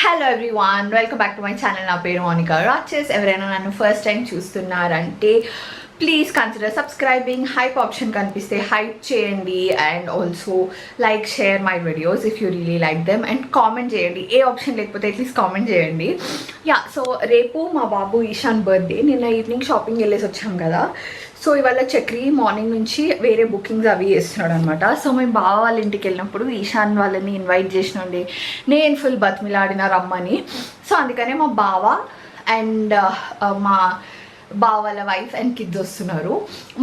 Hello everyone, welcome back to my channel. నా పేరు Monica రాచెస్. ఎవరైనా నన్ను ఫస్ట్ టైం చూస్తున్నారంటే please consider subscribing. Hype option కనిపిస్తే హైప్ చేయండి and also like share my videos if you really like them and comment చేయండి. ఏ ఆప్షన్ లేకపోతే అట్లీస్ట్ కామెంట్ చేయండి. సో రేపు మా బాబు ఈశాన్ బర్త్డే. నిన్న ఈవినింగ్ షాపింగ్ వెళ్ళేసి వచ్చాం కదా. సో ఇవాళ చక్రి మార్నింగ్ నుంచి వేరే బుకింగ్స్ అవి చేస్తున్నాడు అనమాట. సో మేము బావ వాళ్ళ ఇంటికి వెళ్ళినప్పుడు ఈశాన్ వాళ్ళని ఇన్వైట్ చేసినండి. నేను ఫుల్ బతిమిలాడిన రమ్మని. సో అందుకనే మా బావ అండ్ మా బావ వాళ్ళ వైఫ్ అండ్ కిడ్స్ వస్తున్నారు.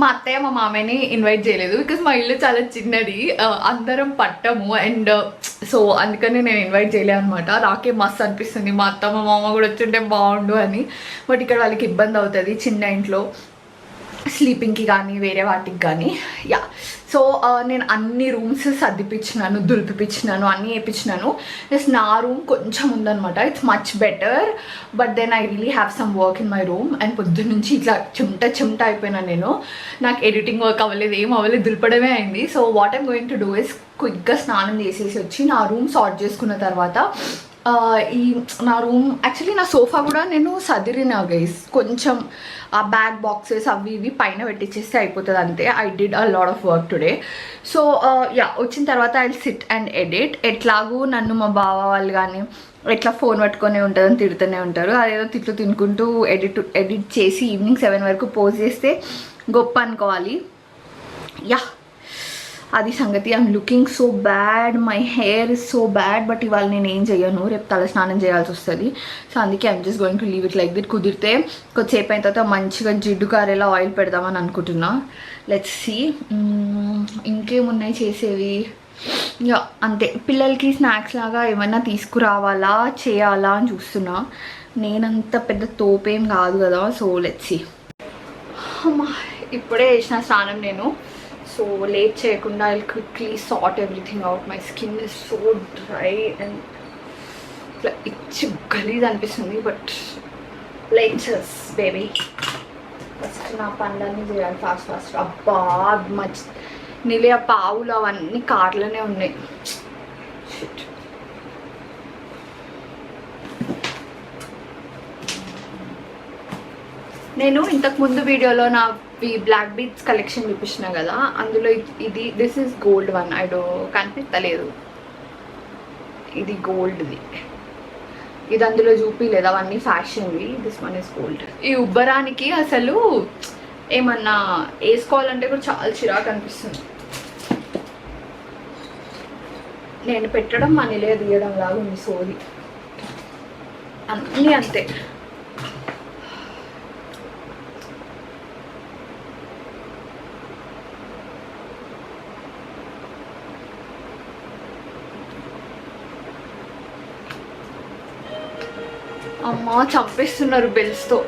మా అత్తయ్య మా మామయ్యని ఇన్వైట్ చేయలేదు బికాజ్ మా ఇల్లు చాలా చిన్నది, అందరం పట్టము. అండ్ సో అందుకని నేను ఇన్వైట్ చేయలేదు అనమాట. నాకే మస్తు అనిపిస్తుంది మా అత్త మా మామ కూడా వచ్చింటే బాగుండు అని. బట్ ఇక్కడ వాళ్ళకి ఇబ్బంది అవుతుంది చిన్న ఇంట్లో స్లీపింగ్కి కానీ వేరే వాటికి కానీ. సో నేను అన్ని రూమ్స్ సర్దిపించినాను, దులిపిపించినాను, అన్నీ వేయించినాను. జస్ట్ నా రూమ్ కొంచెం ఉందనమాట. It's much better, but then I really have some work in my room. And పొద్దున్న నుంచి ఇట్లా చెమట అయిపోయినా నేను. నాకు ఎడిటింగ్ వర్క్ అవ్వలేదు, ఏం అవ్వలేదు, దులపడమే అయింది. So what I'm going to do is క్విక్గా స్నానం చేసేసి వచ్చి నా రూమ్ సార్ట్ చేసుకున్న తర్వాత ఈ నా రూమ్ యాక్చువల్లీ నా సోఫా కూడా నేను సదిరిన గైస్. కొంచెం ఆ బ్యాగ్ బాక్సెస్ అవి ఇవి పైన పెట్టించేస్తే అయిపోతుంది అంతే. I did a lot of work today. So వచ్చిన తర్వాత ఐ సిట్ అండ్ ఎడిట్. ఎట్లాగూ నన్ను మా బావ వాళ్ళు కానీ ఎట్లా ఫోన్ పట్టుకొని ఉంటుందని తిడుతూనే ఉంటారు. అదేదో తిట్లు తినుకుంటూ ఎడిట్ చేసి ఈవినింగ్ 7 వరకు పోస్ట్ చేస్తే గొప్ప అనుకోవాలి. అది సంగతి. I'm looking so bad, my hair is so bad. But ఇవాళ నేను ఏం చెయ్యను, రేపు తల స్నానం చేయాల్సి వస్తుంది. సో అందుకే I'm just going to leave it like that. కుదిరితే కొద్దిసేపు అయిన తర్వాత మంచిగా జిడ్డు కారేలా ఆయిల్ పెడదామని అనుకుంటున్నా. Let's see. ఇంకేమున్నాయి చేసేవి. అంతే. పిల్లలకి స్నాక్స్ లాగా ఏమన్నా తీసుకురావాలా చేయాలా అని చూస్తున్నా. నేనంత పెద్ద తోపేం కాదు కదా. So let's see. అమ్మా ఇప్పుడే చేసిన స్నానం నేను. సో లేట్ చేయకుండా I quickly sort everything out. My skin is so dry and ఇట్లా ఇచ్చి గలీజ్ అనిపిస్తుంది. బట్ లెట్స్ బేబీ ఫస్ట్ నా పనులన్నీ చేయాలి ఫాస్ట్. అబ్బా నిలయ పావులు అవన్నీ కార్లోనే ఉన్నాయి. నేను ఇంతకుముందు వీడియోలో నా ఈ బ్లాక్ బీడ్స్ కలెక్షన్ చూపించిన కదా, అందులో ఇది దిస్ ఈజ్ గోల్డ్ వన్. కనిపిస్తలేదు, ఇది గోల్డ్ది. ఇది అందులో చూపించలేదు, అవన్నీ ఫ్యాషన్వి. This one is gold. ఈ ఉబ్బరానికి అసలు ఏమన్నా వేసుకోవాలంటే కూడా చాలా చిరాకు అనిపిస్తుంది. నేను పెట్టడం మనీలే తీయడం లాగా ఉంది సోది. అన్నీ అంతే. అమ్మ చంపేస్తున్నారు బెల్స్తో.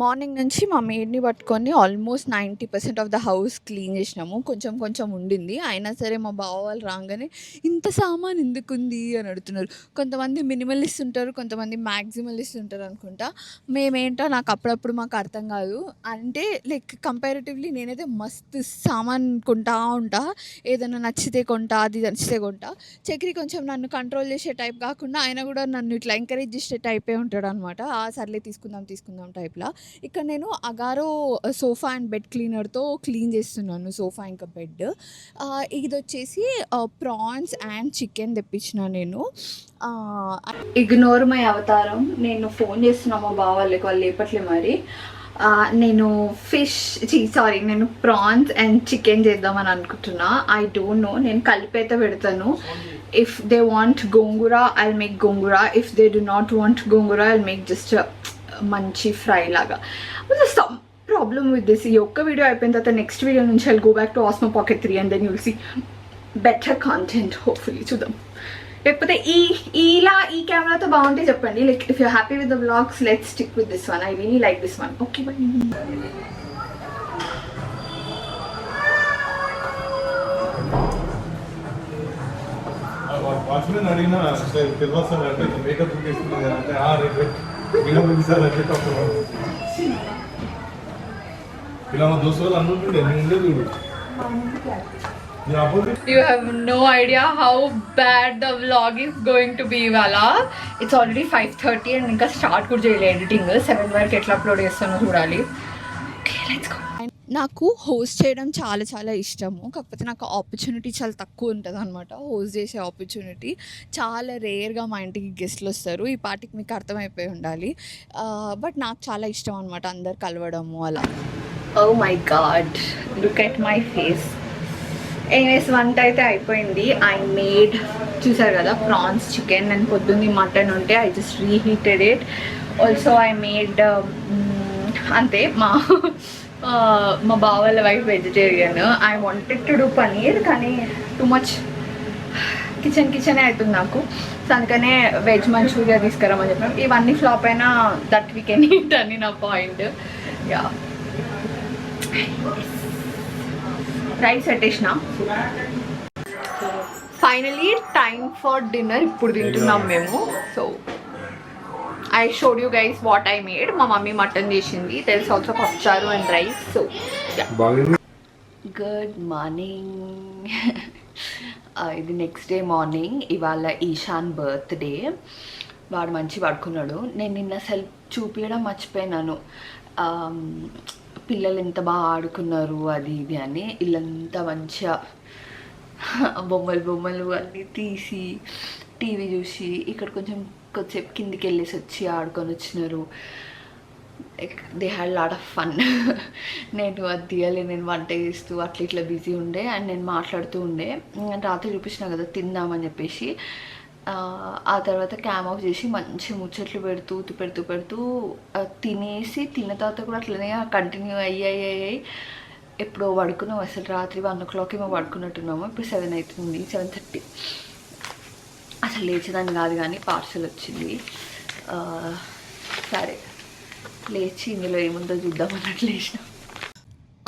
మార్నింగ్ నుంచి మా మేడ్ని పట్టుకొని almost 90% of the house clean చేసినాము. కొంచెం ఉండింది. అయినా సరే మా బావ వాళ్ళు రాగానే ఇంత సామాన్ ఎందుకుంది అని అడుగుతున్నారు. కొంతమంది మినిమలిస్ట్ ఉంటారు, కొంతమంది మ్యాక్సిమలిస్ట్ ఉంటారు అనుకుంటా. మేమేంటో నాకు అప్పుడప్పుడు మాకు అర్థం కాదు. అంటే లైక్ కంపారిటివ్లీ నేనైతే మస్తు సామాన్ కొంటా ఉంటా. ఏదైనా నచ్చితే కొంటా, అది నచ్చితే కొంటా. చక్రి కొంచెం నన్ను కంట్రోల్ చేసే టైప్ కాకుండా ఆయన కూడా నన్ను ఇట్లా ఎంకరేజ్ చేసే టైపే ఉంటాడు అనమాట. సర్లే తీసుకుందాం టైప్లా. ఇక్కడ నేను అగారో సోఫా అండ్ బెడ్ క్లీనర్తో క్లీన్ చేస్తున్నాను సోఫా ఇంకా బెడ్. ఇది వచ్చేసి ప్రాన్స్ అండ్ చికెన్ తెప్పించిన నేను. ఇగ్నోర్ మై అవతారం. నేను ఫోన్ చేస్తున్నా మా బావ వాళ్ళకి, వాళ్ళు లేపట్లే మరి. నేను నేను ప్రాన్స్ అండ్ చికెన్ చేద్దామని అనుకుంటున్నా. ఐ డోంట్ నో, నేను కలిపైతే పెడతాను. If they want gongura I make gongura. If they do not want gongura I make just మంచి ఫ్రై లాగా. Some problem with this. ఈ ఒక్క వీడియో అయిపోయిన తర్వాత నెక్స్ట్ వీడియో నుంచి I go back to Osmo Pocket 3 and then you will see better content hopefully. చూద్దాం. లేకపోతే ఈ కెమెరాతో బాగుంటే చెప్పండి. Like if you happy with the vlogs let's stick with this one. I really like this one. Okay bye. Watchman అడిగినా తెలియదు అంటే makeup తీసుకున్నాను అంటే ఇలా మా దోస్తు వాళ్ళు అనుకుంటుండే నేను ఉండే చూడు The opposite. You have no idea how bad the vlog is going to be ఇవాళ. It's already 5:30 and ఇంకా స్టార్ట్ కూడా చేయలేదు ఎడిటింగ్. 7 వరకు ఎట్లా అప్లోడ్ చేస్తానో చూడాలి. Okay, let's go. నాకు హోస్ట్ చేయడం చాలా చాలా ఇష్టము, కాకపోతే నాకు ఆపర్చునిటీ చాలా తక్కువ ఉంటుంది అనమాట. హోస్ట్ చేసే ఆపర్చునిటీ చాలా రేర్గా మా ఇంటికి గెస్ట్లు వస్తారు. ఈ పార్టీకి మీకు అర్థమైపోయి ఉండాలి. బట్ నాకు చాలా ఇష్టం అనమాట అందరు కలవడము అలా. Oh my God, look at my face. Anyways వంట అయితే అయిపోయింది. ఐ మేడ్, చూసారు కదా, ప్రాన్స్ చికెన్ అండ్ పొద్దున్నే మటన్ ఉంటే I just reheated it. Also I made అంతే. మా బావ వాళ్ళ wife vegetarian. I wanted to do paneer, కానీ టూ మచ్ కిచెనే అవుతుంది నాకు. సో అందుకనే వెజ్ మంచూరియా తీసుకురామని చెప్పినాం. ఇవన్నీ ఫ్లాప్ అయినా దట్ వీ కెన్ ఈట్ అని నా పాయింట్. యా, రైస్ పెట్టేసిన. Finally time for dinner. ఇప్పుడు తింటున్నాం మేము. So I showed you guys what I made. మా మమ్మీ మటన్ చేసింది. తెలుసు ఆల్సో పప్పుచారు and rice. So good morning. ఇది నెక్స్ట్ డే మార్నింగ్. ఇవాళ ఈశాన్ బర్త్డే. వాడు మంచి పడుకున్నాడు. నేను నిన్న అసలు చూపించడం మర్చిపోయినాను పిల్లలు ఎంత బాగా ఆడుకున్నారు అది ఇది అని. ఇల్లంతా మంచిగా బొమ్మలు అన్నీ తీసి టీవీ చూసి ఇక్కడ కొద్దిసేపు కిందికి వెళ్ళేసి వచ్చి ఆడుకొని వచ్చినారు. They had lot of fun. నేను అది తీయాలి, నేను వంట చేస్తూ అట్లా ఇట్లా బిజీ ఉండే అండ్ నేను మాట్లాడుతూ ఉండే. రాత్రి చూపించిన కదా తిందామని చెప్పేసి. ఆ తర్వాత క్యామ్ ఆఫ్ చేసి మంచి ముచ్చట్లు పెడుతూ తినేసి తిన్న తర్వాత కూడా అట్లనే కంటిన్యూ అయ్యాయి. ఎప్పుడో పడుకున్నాము. అసలు రాత్రి 1 o'clock ఏమో పడుకున్నట్టున్నాము. ఇప్పుడు 7 అవుతుంది, 7:30. అసలు లేచేదాన్ని కాదు, కానీ పార్సల్ వచ్చింది. సరే లేచి ఇందులో ఏముందో చూద్దాం అన్నట్లు లేచినాం.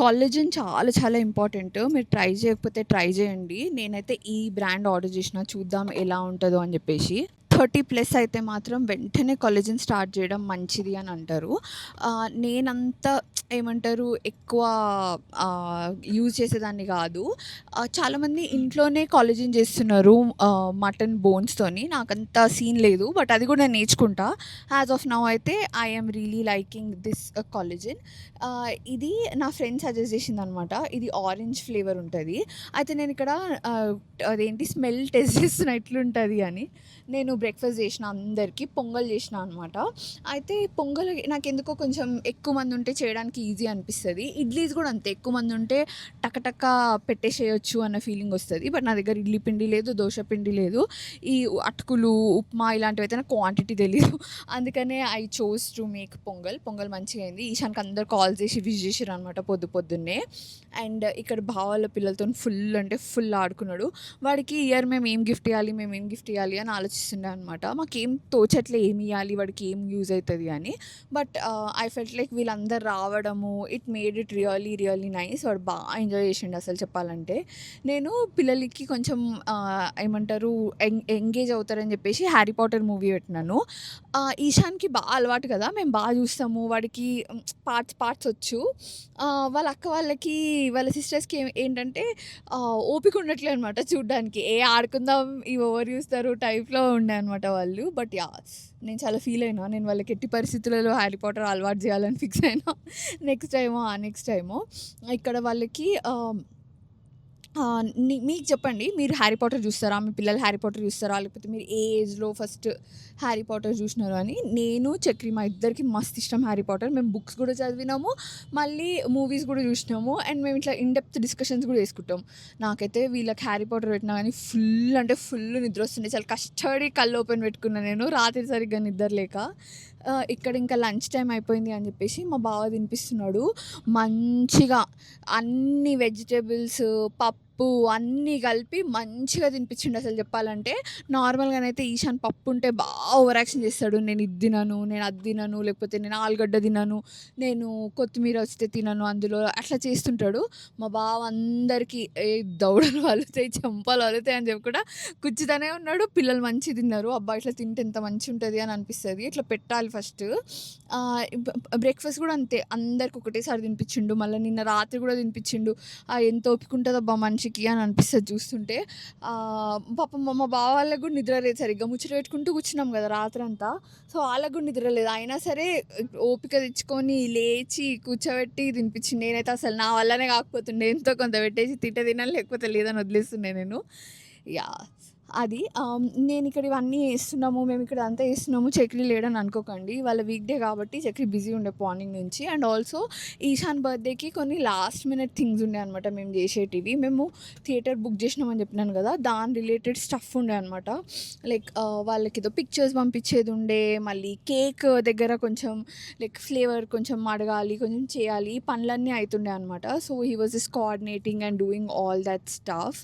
కాలేజన్ చాలా చాలా ఇంపార్టెంట్. మీరు ట్రై చేయకపోతే ట్రై చేయండి. నేనైతే ఈ బ్రాండ్ ఆర్డర్ చేసిన, చూద్దాం ఎలా ఉంటుందో అని చెప్పేసి. 30+ అయితే మాత్రం వెంటనే కాలేజన్ స్టార్ట్ చేయడం మంచిది అని అంటారు. నేనంతా ఏమంటారు ఎక్కువ యూజ్ చేసేదాన్ని కాదు. చాలామంది ఇంట్లోనే కాలేజన్ చేస్తున్నారు మటన్ బోన్స్తోని. నాకంత సీన్ లేదు, బట్ అది కూడా నేను నేర్చుకుంటా. యాజ్ ఆఫ్ నౌ అయితే ఐఎమ్ రియలీ లైకింగ్ దిస్ కాలేజన్. ఇది నా ఫ్రెండ్ సజెస్ట్ చేసింది అనమాట. ఇది ఆరెంజ్ ఫ్లేవర్ ఉంటుంది. అయితే నేను ఇక్కడ అదేంటి స్మెల్ టెస్ట్ చేస్తున్నా ఎట్లుంటుంది అని. నేను బ్రేక్ఫాస్ట్ చేసిన, అందరికీ పొంగల్ చేసిన అనమాట. అయితే పొంగల్ నాకు ఎందుకో కొంచెం ఎక్కువ మంది ఉంటే చేయడానికి ఈజీ అనిపిస్తుంది. ఇడ్లీస్ కూడా అంతే, ఎక్కువ మంది ఉంటే టకటక పెట్టేసేయచ్చు అన్న ఫీలింగ్ వస్తుంది. బట్ నా దగ్గర ఇడ్లీ పిండి లేదు, దోశ పిండి లేదు. ఈ అటుకులు, ఉప్మా ఇలాంటివి అయితే నాకు క్వాంటిటీ తెలీదు. అందుకనే I chose to make pongal మంచిగా అయింది. ఈశాన్కి అందరు కాల్ చేసి విష్ చేసారు అనమాట పొద్దున్నే. అండ్ ఇక్కడ భావాల పిల్లలతో ఫుల్ ఆడుకున్నాడు. వాడికి ఇయర్ మేము ఏం గిఫ్ట్ ఇవ్వాలి అని ఆలోచిస్తుండే అనమాట. మాకేం తోచట్లే ఏమి ఇవ్వాలి, వాడికి ఏం యూజ్ అవుతుంది అని. బట్ ఐ ఫెల్ట్ లైక్ వీళ్ళందరూ రావడము, it made it really nice. వాడు బాగా ఎంజాయ్ చేసిండు అసలు చెప్పాలంటే. నేను పిల్లలకి కొంచెం ఏమంటారు ఎంగేజ్ అవుతారని చెప్పేసి హ్యారీ పాటర్ మూవీ పెట్టినాను. ఈశాన్కి బాగా అలవాటు కదా, మేము బాగా చూస్తాము. వాడికి పార్ట్స్ వచ్చు. వాళ్ళ అక్క వాళ్ళకి, వాళ్ళ సిస్టర్స్కి ఏంటంటే ఓపిక ఉండట్లేదు అనమాట చూడ్డానికి. ఆడుకుందాం, ఇవి ఓవర్ చూస్తారు టైప్లో ఉండే అనమాట వాళ్ళు. బట్ యా, నేను చాలా ఫీల్ అయినా. నేను వాళ్ళకి ఎట్టి పరిస్థితులలో హ్యారీ పాటర్ అలవాటు చేయాలని ఫిక్స్ అయినా. నెక్స్ట్ టైమో ఇక్కడ వాళ్ళకి మీకు చెప్పండి, మీరు హ్యారీ పాటర్ చూస్తారా? మీ పిల్లలు హ్యారీ పాటర్ చూస్తారా? లేకపోతే మీరు ఏ ఏజ్లో ఫస్ట్ హ్యారీ పాటర్ చూసినారు అని. నేను చక్రి మా ఇద్దరికి మస్తు ఇష్టం హ్యారీ పాటర్. మేము బుక్స్ కూడా చదివినాము, మళ్ళీ మూవీస్ కూడా చూసినాము. అండ్ మేము ఇట్లా ఇన్డెప్త్ డిస్కషన్స్ కూడా వేసుకుంటాం. నాకైతే వీళ్ళకి హ్యారీ పాటర్ పెట్టినా కానీ ఫుల్ నిద్ర వస్తుండే. చాలా కష్టపడి కళ్ళు ఓపెన్ పెట్టుకున్నాను నేను, రాత్రి సరిగ్గా నిద్ర లేక. ఇక్కడ ఇంకా లంచ్ టైం అయిపోయింది అని చెప్పేసి మా బావ తినిపిస్తున్నాడు మంచిగా. అన్ని వెజిటేబుల్స్, పప్పు అన్నీ కలిపి మంచిగా తినిపించిండు అసలు చెప్పాలంటే. నార్మల్గానైతే ఈశాన్ పప్పు ఉంటే బాగా ఓవర్ యాక్షన్ చేస్తాడు. నేను ఇది తినను, నేను అది తినను, లేకపోతే నేను ఆలుగడ్డ తినను, నేను కొత్తిమీర వస్తే తినను అందులో, అట్లా చేస్తుంటాడు. మా బావ అందరికీ దౌడలు వలుతాయి, చెంపలు వలుతాయి అని చెప్పి కూడా కూర్చుతూనే ఉన్నాడు. పిల్లలు మంచిగా తిన్నారు. అబ్బా ఇట్లా తింటే ఎంత మంచిగా ఉంటుంది అని అనిపిస్తుంది. ఇట్లా పెట్టాలి ఫస్ట్. బ్రేక్ఫాస్ట్ కూడా అంతే, అందరికి ఒకటేసారి తినిపించిండు. మళ్ళీ నిన్న రాత్రి కూడా తినిపించిండు. ఎంత ఓపిక ఉంటుంది అబ్బా మనిషికి చికి అని అనిపిస్తుంది చూస్తుంటే. పాపం మా బావ వాళ్ళకు కూడా నిద్ర లేదు సరిగ్గా, ముచ్చట పెట్టుకుంటూ కూర్చున్నాం కదా రాత్రంతా. సో వాళ్ళకు కూడా నిద్ర లేదు, అయినా సరే ఓపిక తెచ్చుకొని లేచి కూర్చోబెట్టి తినిపించింది. నేనైతే అసలు నా వల్లనే కాకపోతుండే, ఎంతో కొంత పెట్టేసి తినాలి లేకపోతే లేదని వదిలేస్తుండే నేను. యా అది నేను ఇక్కడ ఇవన్నీ వేస్తున్నాము, మేము ఇక్కడ అంతా వేస్తున్నాము, చక్రి లేడని అనుకోకండి. వాళ్ళ వీక్ డే కాబట్టి చక్రి బిజీ ఉండే మార్నింగ్ నుంచి. అండ్ ఆల్సో ఈశాన్ బర్త్డేకి కొన్ని లాస్ట్ మినిట్ థింగ్స్ ఉండే అనమాట మేము చేసేటివి. మేము థియేటర్ బుక్ చేసినామని చెప్పినాను కదా, దాని రిలేటెడ్ స్టఫ్ ఉండే అనమాట. లైక్ వాళ్ళకి ఏదో పిక్చర్స్ పంపించేది ఉండే, మళ్ళీ కేక్ దగ్గర కొంచెం లైక్ ఫ్లేవర్ కొంచెం అడగాలి, కొంచెం చేయాలి, పనులన్నీ అవుతుండే అనమాట. So he was just coordinating and doing all that stuff.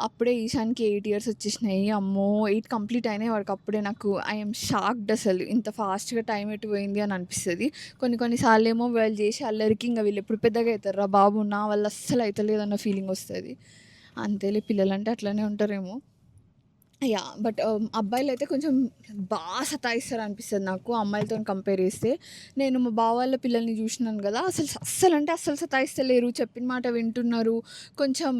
అప్పుడే ఈశాన్కి 8 years వచ్చేసినాయి. అమ్మో 8 కంప్లీట్ అయినాయి వాడికి అప్పుడే. నాకు ఐఎమ్ షాక్డ్, అసలు ఇంత ఫాస్ట్గా టైం ఎటు పోయింది అని అనిపిస్తుంది. కొన్ని ఏమో వాళ్ళు చేసి అల్లరికి ఇంకా వీళ్ళు ఎప్పుడు పెద్దగా అవుతారు రా బాబు, నా వల్ల అస్సలు అవుతలేదన్న ఫీలింగ్ వస్తుంది. అంతేలే, పిల్లలంటే అట్లనే ఉంటారేమో. యా బట్ అబ్బాయిలు అయితే కొంచెం బాగా సతాయిస్తారు అనిపిస్తుంది నాకు అమ్మాయిలతో కంపేర్ చేస్తే. నేను మా బావ వాళ్ళ పిల్లల్ని చూసినాను కదా, అస్సలు సతాయిస్తలేరు, చెప్పిన మాట వింటున్నారు, కొంచెం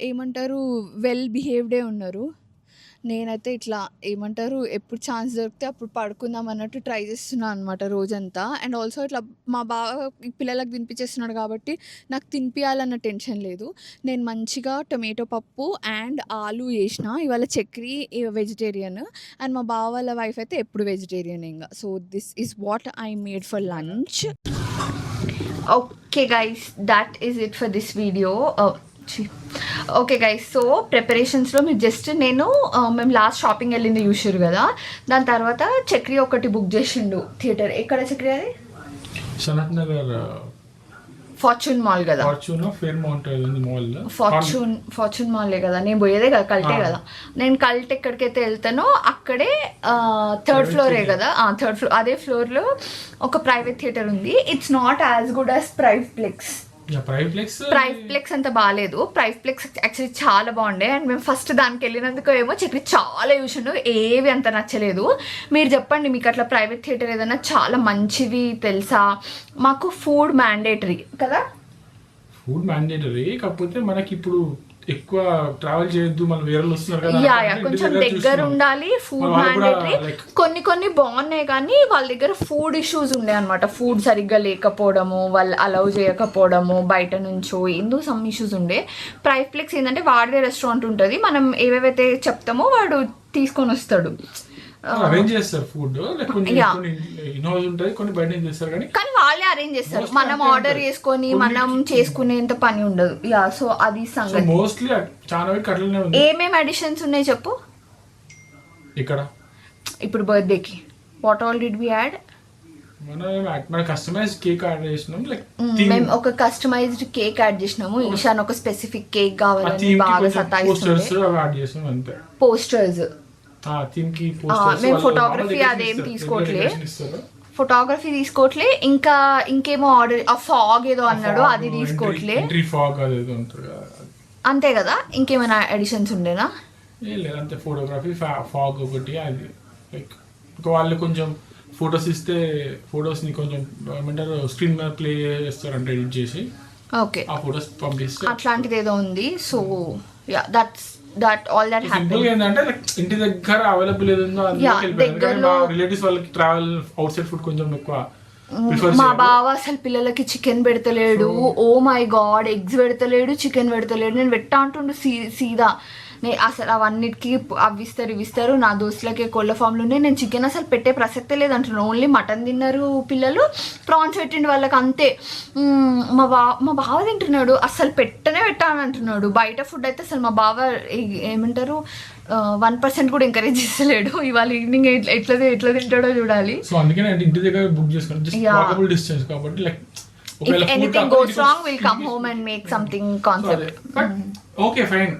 ఏమంటారు వెల్ బిహేవ్డే ఉన్నారు. నేనైతే ఇట్లా ఏమంటారు ఎప్పుడు ఛాన్స్ దొరికితే అప్పుడు పడుకుందాం అన్నట్టు ట్రై చేస్తున్నాను అనమాట రోజంతా. అండ్ ఆల్సో ఇట్లా మా బావ పిల్లలకు తినిపించేస్తున్నాడు కాబట్టి నాకు తినిపించాలన్న టెన్షన్ లేదు. నేను మంచిగా టొమాటో పప్పు అండ్ ఆలు చేసిన. ఇవాళ చక్రి వెజిటేరియన్ అండ్ మా బావ వాళ్ళ వైఫ్ అయితే ఎప్పుడు వెజిటేరియన్ ఇంకా. So this is what I made for lunch. Okay guys, that is it for this video. Okay guys, so ప్రిపరేషన్స్లో మీరు జస్ట్ మేము లాస్ట్ షాపింగ్ వెళ్ళింది చూసారు కదా, దాని తర్వాత చక్రి ఒకటి బుక్ చేసిండు థియేటర్. ఎక్కడ చక్రి అది? సనత్ నగర్ ఫార్చ్యూన్ మాల్ కదా, ఫార్చ్యూన్ మాలే కదా. నేను పోయేదే కదా కల్టే కదా. నేను కల్ట్ ఎక్కడికైతే వెళ్తానో అక్కడే థర్డ్ ఫ్లోరే కదా, థర్డ్ ఫ్లోర్ అదే ఫ్లోర్లో ఒక ప్రైవేట్ థియేటర్ ఉంది. It's not as good as Privplex అంత బాగాలేదు. ప్రైవ్ప్లెక్స్ యాక్చువల్లీ చాలా బాగుండే. అండ్ మేము ఫస్ట్ దానికి వెళ్ళినందుకు ఏమో చక్రి చాలా చూసిండు, ఏవి అంత నచ్చలేదు. మీరు చెప్పండి, మీకు అట్లా ప్రైవేట్ థియేటర్ ఏదైనా చాలా మంచివి తెలుసా? మాకు ఫుడ్ మ్యాండేటరీ కదా, ఫుడ్ మ్యాండేటరీ, కాకపోతే మనకి ఇప్పుడు ఎక్కువ ట్రావెల్ చేయొద్దు, మన వేరే వస్తున్నారు కదా, యా కొంచెం దగ్గర ఉండాలి. ఫుడ్ మ్యాండేటరీ కొన్ని బాగున్నాయి, కానీ వాళ్ళ దగ్గర ఫుడ్ ఇష్యూస్ ఉండే అనమాట. ఫుడ్ సరిగ్గా లేకపోవడము, వాళ్ళు అలౌ చేయకపోవడము, బయట నుంచో ఏందో సమ్ ఇష్యూస్ ఉండే. ప్రైవ్ప్లెక్స్ ఏంటంటే వాడిదే రెస్టారెంట్ ఉంటుంది, మనం ఏవేవైతే చెప్తామో వాడు తీసుకొని వస్తాడు, అరేంజ్ చేస్తారు ఫుడ్. కొన్ని బయట చేస్తారు కానీ వాళ్ళే అరేంజ్ చేస్తారు, మనం ఆర్డర్ చేసుకొని మనం చేసుకునేంత పని ఉండదు. యా సో అది సంగతి. మోస్ట్లీ చాలా అట్లనే ఉంది. ఏమేమి అడిషన్స్ ఉన్నాయి చెప్పు ఇక్కడ ఇప్పుడు బర్త్డేకి? What all did we add? మనం కస్టమైజ్డ్ కేక్ ఆర్డర్ చేసినాం. మేము ఒక కస్టమైజ్డ్ కేక్ యాడ్ చేసినాము. ఈశాన్ ఒక స్పెసిఫిక్ కేక్ కావాలని బాగా సతాయిస్తుంది. పోస్టర్స్ మేము ఫోటోగ్రఫీ అదేం తీసుకోవట్లే. ఇంకేమో ఆర్డర్ ఫాగ్ ఏదో అన్నాడు, అది తీసుకోవట్లే అంతే కదా. ఇంకేమైనా ఎడిషన్స్ ఉండేనా? లేదంటే ఫోటోగ్రఫీ ఫాగ్ ఒకటి, అది లైక్ వాళ్ళు కొంచెం ఫొటోస్ ఇస్తే ఫొటోస్ ని కొంచెం ఏమంటారు స్క్రీన్ మీద ప్లే చేస్తారంటే ఎడిట్ చేసి, ఓకే ఆ ఫొటోస్ పంపిస్తే అట్లాంటిది ఏదో ఉంది. So yeah that all that happen. ఏంటంటే ఇంటి దగ్గర అవైలబుల్ ఏదో దగ్గరలో రిలేటివ్స్ వాళ్ళకి ట్రావెల్ అవుట్ సైడ్ ఫుడ్ కొంచెం ఎక్కువ. మా బావ అసలు పిల్లలకి చికెన్ పెడతలేడు, ఓ మై గాడ్, ఎగ్స్ పెడతలేడు, చికెన్ పెడతలేడు. నేను పెట్టా అంటుండు సీదా. అసలు అవన్నిటికీ ఇస్తారు. నా దోస్తులకి కోళ్ళ ఫామ్లు ఉన్నాయి, నేను చికెన్ అసలు పెట్టే ప్రసక్తే లేదంటున్నాను. ఓన్లీ మటన్ తిన్నారు పిల్లలు, ప్రాన్స్ పెట్టిండు వాళ్ళకి అంతే. మా బావ తింటున్నాడు, అసలు పెట్టనే పెట్టాను అంటున్నాడు. బయట ఫుడ్ అయితే అసలు మా బావ ఏమంటారు 1% కూడా ఎంకరేజ్ చేస్తలేడు. ఇవాళ ఈవినింగ్ ఎట్లా తింటాడో చూడాలి. సో అందుకే ఇంటి దగ్గర బుక్ చేసుకోవాలి డిస్టెన్స్ కాబట్టి, like if anything goes wrong we'll come home and make something concept. But okay fine,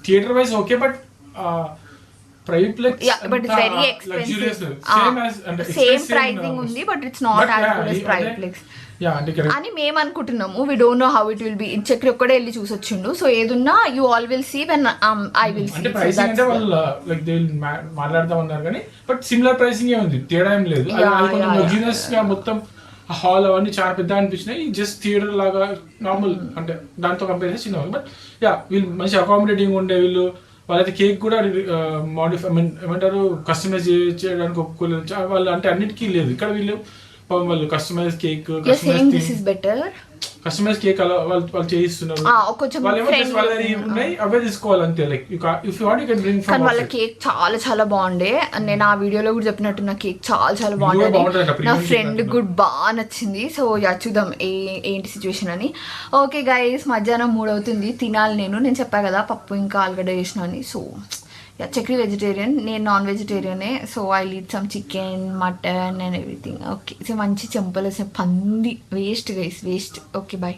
theater wise okay, but Priveplex, yeah, but it's very expensive. Same pricing undi, but it's not as good as Priveplex. అని మేము అనుకుంటున్నాము. we don't know how it will be. Chakri ఒక్కడే వెళ్ళి చూసొచ్చిండు. So ఏదున్నా you all will see when I will see. అంటే pricing అంటే వాళ్ళు like they will మాట్లాడతా ఉన్నారు కానీ బట్ సిమిలర్ ప్రైసింగ్ ఏ ఉంది, తేడా ఏం లేదు. అది కొంచెం లగ్జరియస్ గా మొత్తం ఆ హాల్ అవన్నీ చాలా పెద్ద అనిపించినాయి. జస్ట్ థియేటర్ లాగా నార్మల్ అంటే దాంతో కంపేర్ చేసి చిన్నగా. బట్ యా వీళ్ళు మంచి అకామిడేటింగ్ ఉండే వీళ్ళు. వాళ్ళైతే కేక్ కూడా మోడిఫై ఏమంటారు కస్టమైజ్ చేయడానికి ఒప్పుకోలేదు వాళ్ళు, అంటే అన్నిటికీ లేదు. ఇక్కడ వీళ్ళు వాళ్ళు కస్టమైజ్ కేక్ కస్టమైజ్ కేక్ అలా వాళ్ళు చేయిస్తున్నారు. వాళ్ళు ఏమో వాళ్ళని ఉన్నాయి అవే తీసుకోవాలి అంతే. Like if you want you can bring from. కానీ వాళ్ళ కేక్ చాలా చాలా బాగుండే. నేను ఆ వీడియోలో కూడా చెప్పినట్టు నా కేక్ చాలా చాలా బాగుంటుంది. నా ఫ్రెండ్ కూడా బాగా నచ్చింది. సో యా చూద్దాం ఏంటి సిచ్యువేషన్ అని. ఓకే గైస్, మధ్యాహ్నం 3 అవుతుంది, తినాలి. నేను చెప్పాను కదా పప్పు ఇంకా ఆలుగడ్డ చేసిన అని. సో యా చక్రి వెజిటేరియన్, నేను నాన్ వెజిటేరియనే. So I eat some chicken, mutton and everything. Okay, so మంచి చెంపలు పంది waste guys, waste. Okay bye.